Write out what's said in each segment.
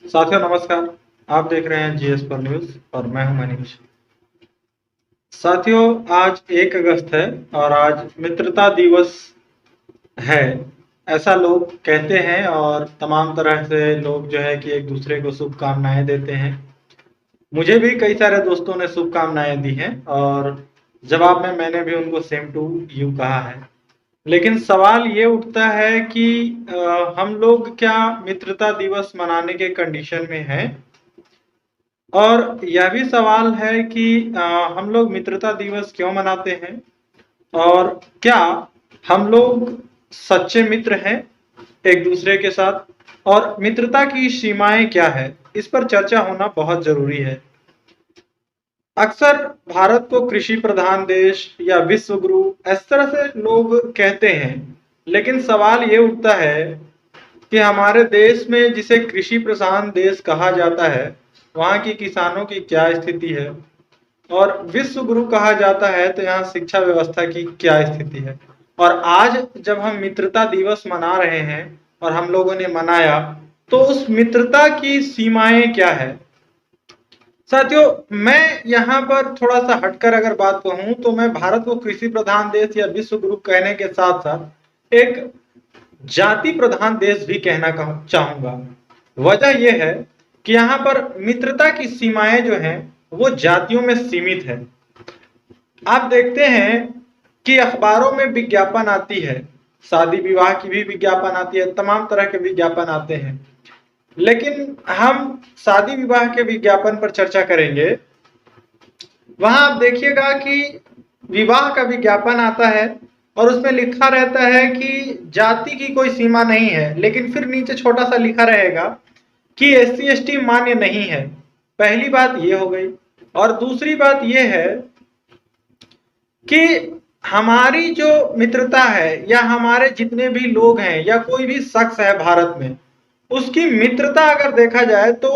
साथियों नमस्कार। आप देख रहे हैं जीएस पर न्यूज और मैं हूं मनीष। साथियों आज 1 अगस्त है और आज मित्रता दिवस है, ऐसा लोग कहते हैं और तमाम तरह से लोग जो है कि एक दूसरे को शुभकामनाएं देते हैं। मुझे भी कई सारे दोस्तों ने शुभकामनाएं दी हैं और जवाब में मैंने भी उनको सेम टू यू कहा है। लेकिन सवाल ये उठता है कि हम लोग क्या मित्रता दिवस मनाने के कंडीशन में हैं? और यह भी सवाल है कि हम लोग मित्रता दिवस क्यों मनाते हैं और क्या हम लोग सच्चे मित्र हैं एक दूसरे के साथ और मित्रता की सीमाएं क्या है, इस पर चर्चा होना बहुत जरूरी है। अक्सर भारत को कृषि प्रधान देश या विश्व गुरु इस तरह से लोग कहते हैं, लेकिन सवाल ये उठता है कि हमारे देश में जिसे कृषि प्रधान देश कहा जाता है, वहाँ की किसानों की क्या स्थिति है? और विश्व गुरु कहा जाता है तो यहाँ शिक्षा व्यवस्था की क्या स्थिति है? और आज जब हम मित्रता दिवस मना रहे हैं और हम लोगों ने मनाया, तो उस मित्रता की सीमाएं क्या है? साथियों मैं यहाँ पर थोड़ा सा हटकर अगर बात कहूँ तो मैं भारत को कृषि प्रधान देश या विश्व गुरु कहने के साथ साथ एक जाति प्रधान देश भी कहना चाहूंगा। वजह यह है कि यहाँ पर मित्रता की सीमाएं जो हैं वो जातियों में सीमित है। आप देखते हैं कि अखबारों में विज्ञापन आती है, शादी विवाह की भी विज्ञापन आती है, तमाम तरह के विज्ञापन आते हैं। लेकिन हम शादी विवाह के विज्ञापन पर चर्चा करेंगे। वहां आप देखिएगा कि विवाह का विज्ञापन आता है और उसमें लिखा रहता है कि जाति की कोई सीमा नहीं है, लेकिन फिर नीचे छोटा सा लिखा रहेगा कि एससी एसटी मान्य नहीं है। पहली बात ये हो गई। और दूसरी बात ये है कि हमारी जो मित्रता है या हमारे जितने भी लोग हैं या कोई भी शख्स है भारत में, उसकी मित्रता अगर देखा जाए तो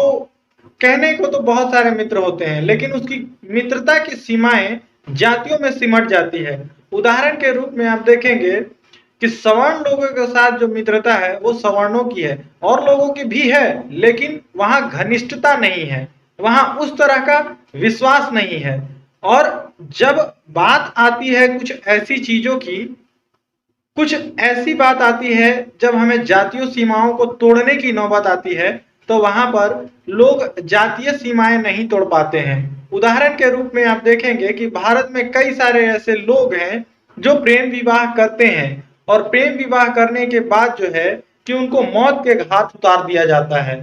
कहने को तो बहुत सारे मित्र होते हैं, लेकिन उसकी मित्रता की सीमाएं जातियों में सिमट जाती है। उदाहरण के रूप में आप देखेंगे कि सवर्ण लोगों के साथ जो मित्रता है वो सवर्णों की है और लोगों की भी है, लेकिन वहां घनिष्ठता नहीं है, वहां उस तरह का विश्वास नहीं है। और जब बात आती है कुछ ऐसी चीजों की, कुछ ऐसी बात आती है जब हमें जातीय सीमाओं को तोड़ने की नौबत आती है, तो वहां पर लोग जातीय सीमाएं नहीं तोड़ पाते हैं। उदाहरण के रूप में आप देखेंगे कि भारत में कई सारे ऐसे लोग हैं जो प्रेम विवाह करते हैं और प्रेम विवाह करने के बाद जो है कि उनको मौत के घाट उतार दिया जाता है।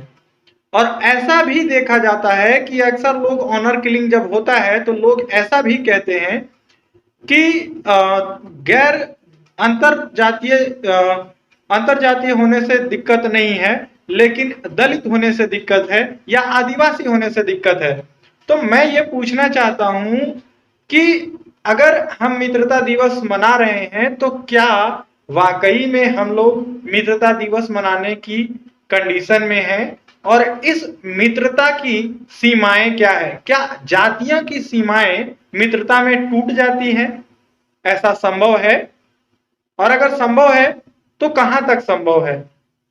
और ऐसा भी देखा जाता है कि अक्सर लोग ऑनर किलिंग जब होता है तो लोग ऐसा भी कहते हैं कि गैर अंतर जातीय होने से दिक्कत नहीं है, लेकिन दलित होने से दिक्कत है या आदिवासी होने से दिक्कत है। तो मैं ये पूछना चाहता हूं कि अगर हम मित्रता दिवस मना रहे हैं तो क्या वाकई में हम लोग मित्रता दिवस मनाने की कंडीशन में हैं? और इस मित्रता की सीमाएं क्या है? क्या जातियों की सीमाएं मित्रता में टूट जाती हैं? ऐसा संभव है? और अगर संभव है तो कहां तक संभव है?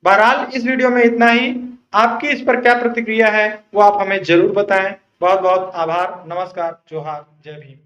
बहरहाल इस वीडियो में इतना ही। आपकी इस पर क्या प्रतिक्रिया है वो आप हमें जरूर बताएं। बहुत बहुत आभार। नमस्कार, जोहार, जय भीम।